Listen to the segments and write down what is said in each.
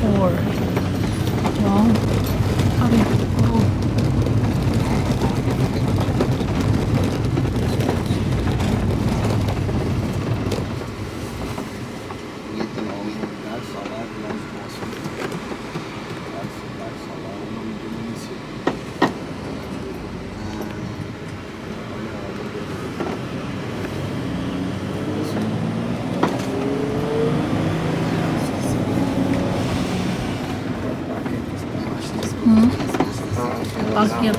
4. Wow. Ari. Oh. Akyat.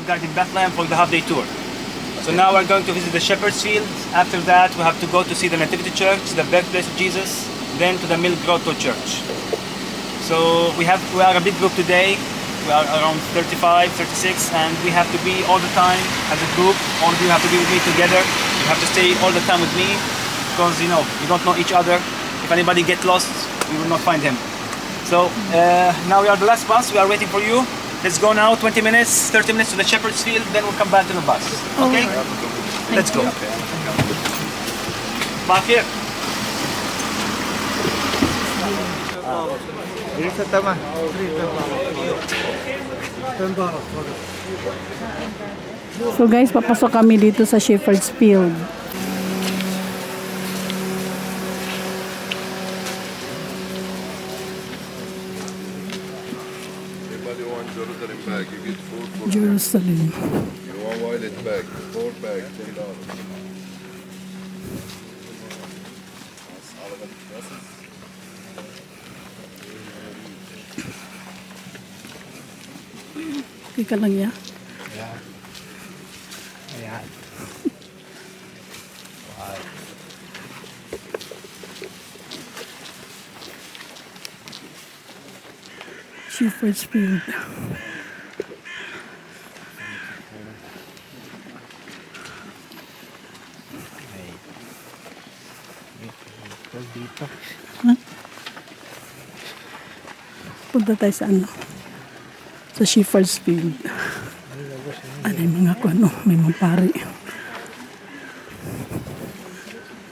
That in Bethlehem for the half-day tour. So now we're going to visit the Shepherd's Field. After that, we have to go to see the Nativity Church, the birthplace of Jesus, then to the Mill Grotto Church. So we are a big group today. We are around 35, 36, and we have to be all the time as a group. All of you have to be with me together. You have to stay all the time with me because you don't know each other. If anybody gets lost, we will not find him. So now we are the last bus. We are waiting for you. Let's go now, 20 minutes, 30 minutes to the Shepherd's Field, then we'll come back to the bus. Okay? Let's go. Back here. So guys, papasok kami dito sa Shepherd's Field. Jerusalem bag, you get 4 for Jerusalem. You want violet bag, 4 bag, $10. Okay ka lang ya? Yeah. Yeah. Shepherd's Field. Huh? Punta tayo sa sa Shepherd's Field. Ano yung mga may mga pari.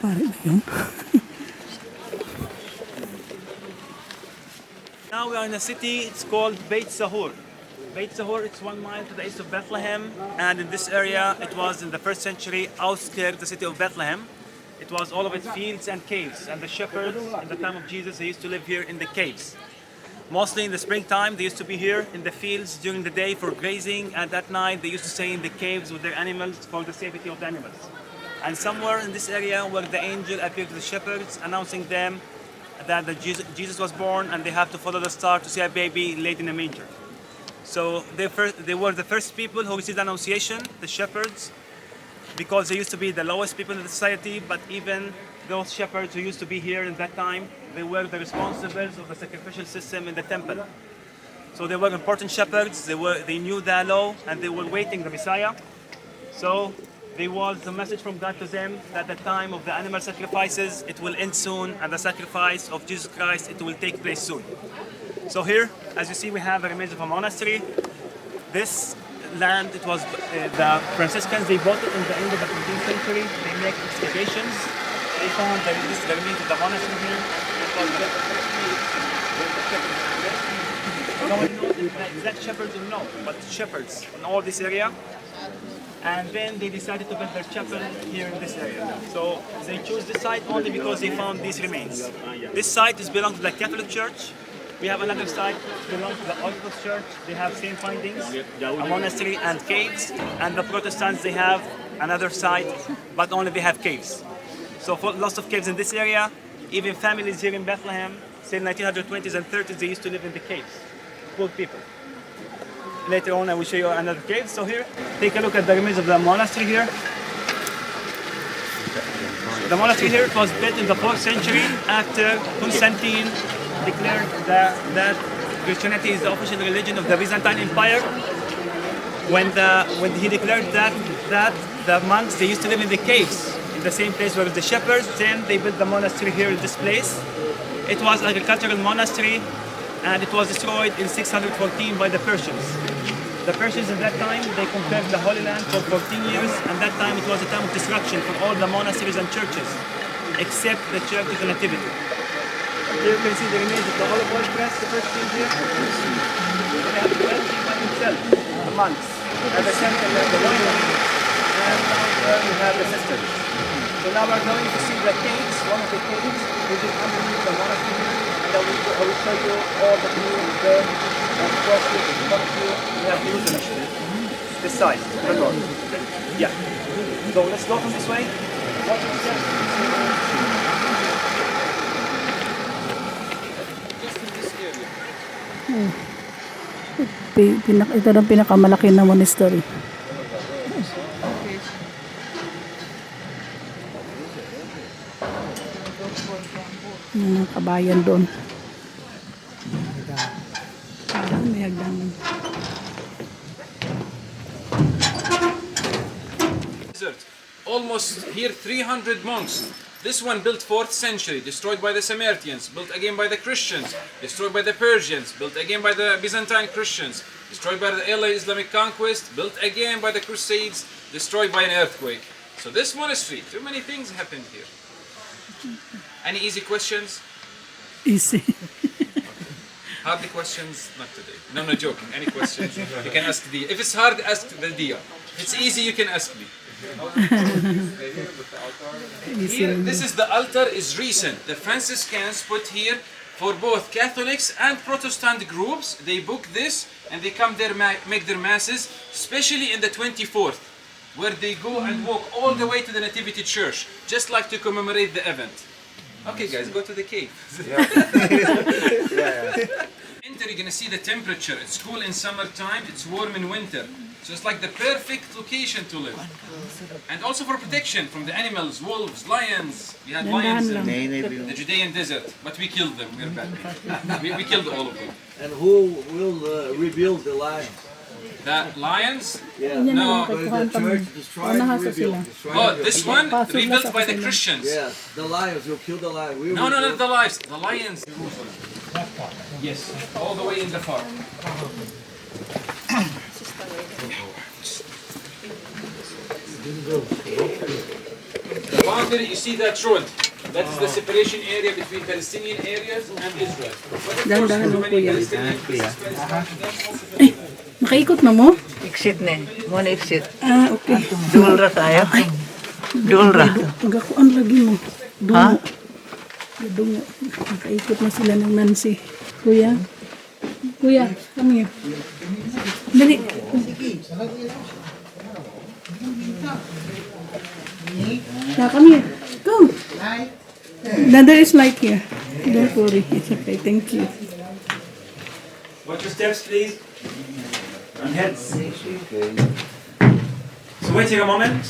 Pari na yun. Now we are in a city, it's called Beit Sahur. Beit Sahur, it's 1 mile to the east of Bethlehem, and in this area, it was in the 1st century outskirts the city of Bethlehem. It was all of its fields and caves, and the shepherds in the time of Jesus, they used to live here in the caves. Mostly in the springtime, they used to be here in the fields during the day for grazing, and at night they used to stay in the caves with their animals for the safety of the animals. And somewhere in this area where the angel appeared to the shepherds, announcing them that Jesus was born, and they have to follow the star to see a baby laid in a manger. So they were the first people who received the Annunciation, the shepherds, because they used to be the lowest people in the society, but even those shepherds who used to be here in that time, they were the responsibles of the sacrificial system in the temple. So they were important shepherds, they knew the law, and they were waiting the Messiah. So there was a message from God to them that the time of the animal sacrifices, it will end soon, and the sacrifice of Jesus Christ, it will take place soon. So here, as you see, we have the remains of a monastery. This land, it was the Franciscans, they bought it in the end of the 15th century. They make excavations. They found the remains of the monastery here. No one knows the exact shepherds or no, but shepherds in all this area. And then they decided to build their chapel here in this area. So they chose this site only because they found these remains. This site belongs to the Catholic Church. We have another site belongs to the Orthodox Church. They have same findings, a monastery and caves. And the Protestants, they have another site, but only they have caves. So for lots of caves in this area. Even families here in Bethlehem, say 1920s and 30s, they used to live in the caves. Poor people. Later on, I will show you another cave. So here, take a look at the remains of the monastery here. The monastery here was built in the 4th century after Constantine declared that Christianity is the official religion of the Byzantine Empire. When he declared that the monks, they used to live in the caves in the same place where the shepherds, then they built the monastery here in this place. It was an agricultural monastery, and it was destroyed in 614 by the Persians. The Persians at that time, they conquered the Holy Land for 14 years, and that time it was a time of destruction for all the monasteries and churches, except the Church of the Nativity. Here you can see the remains of the olive oil press, the first thing here. They have 12 by themselves, the monks, at the center of the winery, and down there we have the sisters. So now we're going to see the caves, one of the caves, which is underneath the monastery, and I will show you all the view there. And across this view, we have Jerusalem. This side, the north. Yeah. So let's go from this way. Watch your step. Just in this area. Ito ang pinakamalaki na monastery. Mga kabayan doon. May hagdanan. Almost here 300 monks. This one built 4th century, destroyed by the Sarmatians, built again by the Christians, destroyed by the Persians, built again by the Byzantine Christians, destroyed by the early Islamic conquest, built again by the Crusades, destroyed by an earthquake. So this monastery, too many things happened here. Any easy questions? Easy. Hard questions? Not today. No, joking. Any questions? You can ask Dia. If it's hard, ask the Dia. If it's easy, you can ask me. Here, this is the altar is recent. The Franciscans put here for both Catholics and Protestant groups. They book this and they come there, make their masses, especially in the 24th, where they go and walk all the way to the Nativity Church, just like to commemorate the event. Okay guys, go to the cave. Enter, you're gonna see the temperature. It's cool in summertime, it's warm in winter. So it's like the perfect location to live. And also for protection from the animals, wolves, lions. We had lions in the Judean desert, but we killed them. We're bad people. We killed all of them. And who will rebuild the lions? The lions? Yeah. No. The church destroyed and rebuilt. Oh, this one rebuilt by the Christians. Yes, the lions. You'll kill the lions. No, not the lions. The lions. Yes, all the way in the far. The boundary, you see that road? That's the separation area between Palestinian areas and Israel. But of course, so many Palestinian Nakaikot na mo? Exit na. Muna exit. Ah, okay. Dual ra tayo. Dual ra. Pagkakuan lagi mo. Dungo. Dungo. Nakaikot na sila ng Nancy. Kuya. Kuya, come here. Dali. Now, come here. Come. There is light here. Don't worry. It's okay. Thank you. Watch your steps, please. And heads. So wait here a moment.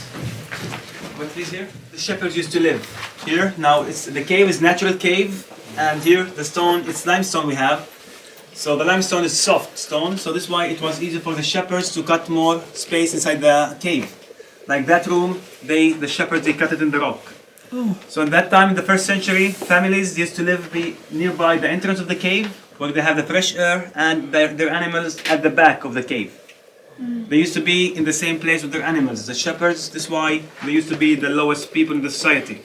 What is here? The shepherds used to live here. Now the cave is natural cave, and here the stone, it's limestone we have. So the limestone is soft stone, so this is why it was easy for the shepherds to cut more space inside the cave. Like that room, the shepherds, they cut it in the rock. Oh. So in that time, in the 1st century, families used to live nearby the entrance of the cave, where they have the fresh air, and their animals at the back of the cave. They used to be in the same place with their animals. The shepherds, this is why they used to be the lowest people in the society.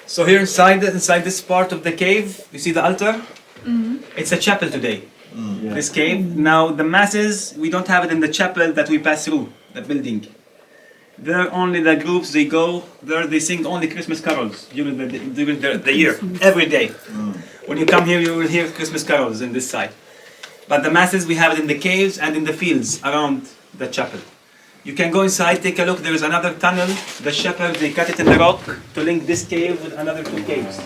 So here inside this part of the cave, you see the altar? It's a chapel today, this cave. Now the masses, we don't have it in the chapel that we pass through, the building. There only the groups, they go there, they sing only Christmas carols during the year, every day. When you come here, you will hear Christmas carols in this side. But the masses, we have it in the caves and in the fields around the chapel. You can go inside, take a look, there is another tunnel. The shepherds, they cut it in the rock to link this cave with another 2 caves.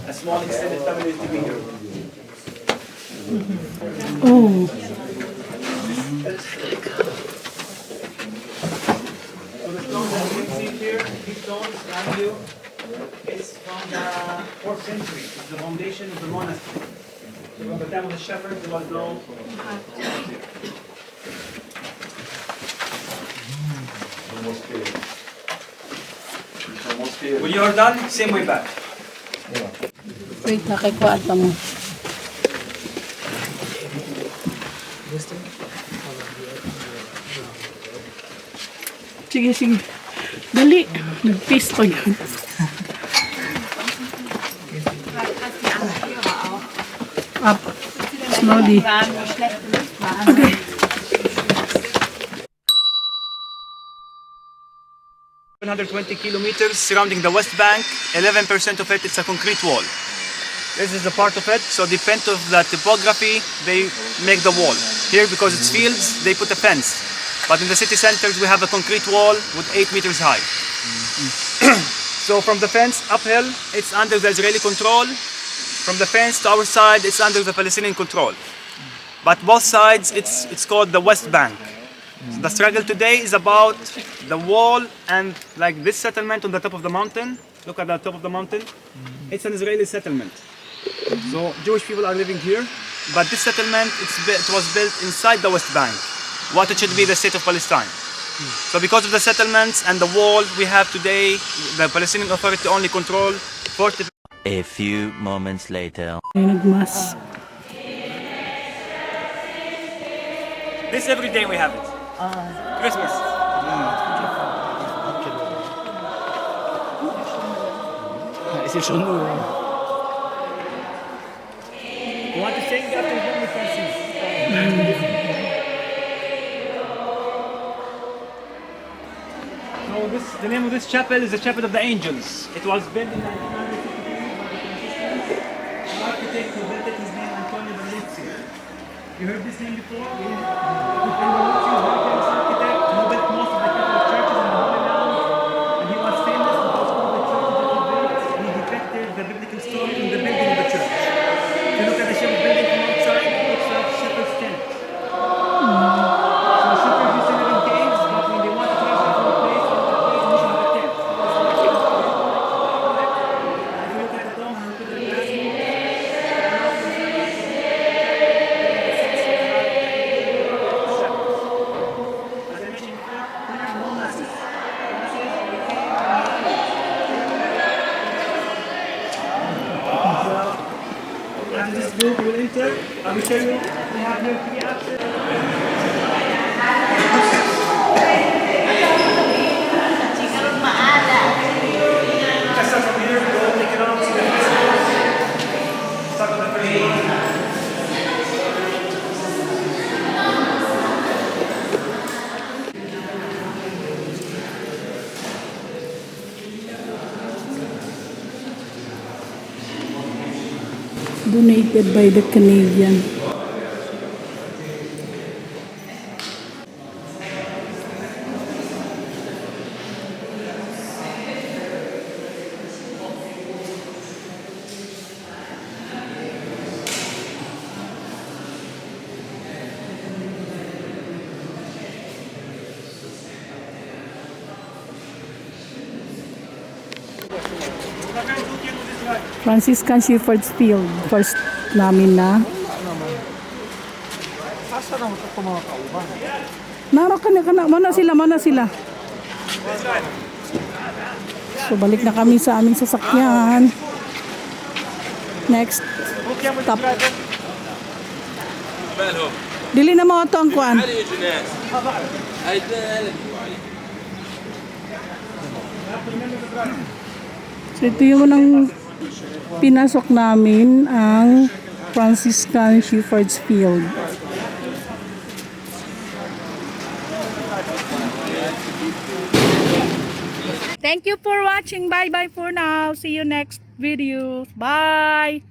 A small extended family to be here. Oh. So the stone that you can see here, These stones behind you is from the 4th century. It's the foundation of the monastery. So from the time of the shepherds, there was no. When you are done, same way back. Wait, nakikuha pa mo. Sige, sige. Dali. Nag-paste pa yun. Up. Slowly. Okay. Kilometers surrounding the West Bank. 11% of it is a concrete wall. This is the part of it. So depending of the topography, they make the wall. Here, because it's fields, they put a fence. But in the city centers, we have a concrete wall with 8 meters high. So from the fence uphill, it's under the Israeli control. From the fence to our side, it's under the Palestinian control. But both sides, it's called the West Bank. So the struggle today is about the wall and like this settlement on the top of the mountain. Look at the top of the mountain. It's an Israeli settlement. So Jewish people are living here, but this settlement it was built inside the West Bank, what it should be the state of Palestine. So because of the settlements and the wall we have today, the Palestinian Authority only control 40%. A few moments later. Nagmas. This every day we have it. Christmas. You want to sing after home with Francis? So the name of this chapel is the Chapel of the Angels. It was built in 1963. The architect who built it, his name Antonio Berluzzi. You heard this name before? Berluzzi was a very famous architect who built most of the Catholic churches in the Holy Land. And he was famous because all the churches that he built, he depicted the biblical story in the building of the church. If you look at the shepherd building from outside, it looks like shepherd's tent. So shepherds used to live in caves, but when they want to travel from a place to another place, they used to have a tent. If you look at the dome, how could it last? As I mentioned before, there are no masses. After this group will enter, I will tell you we have here 3 access. Just start from here, go take it out, see the first floor. Start on the first floor. Donated by the Canadian. Franciscan Shepherd's Field. First namin na. Naro ka na. Mana sila. So balik na kami sa aming sasakyan. Next stop. Dili na mo ito ang kuan. So ito yung unang pinasok namin ang Franciscan Shepherd's Field. Thank you for watching. Bye bye for now. See you next video. Bye.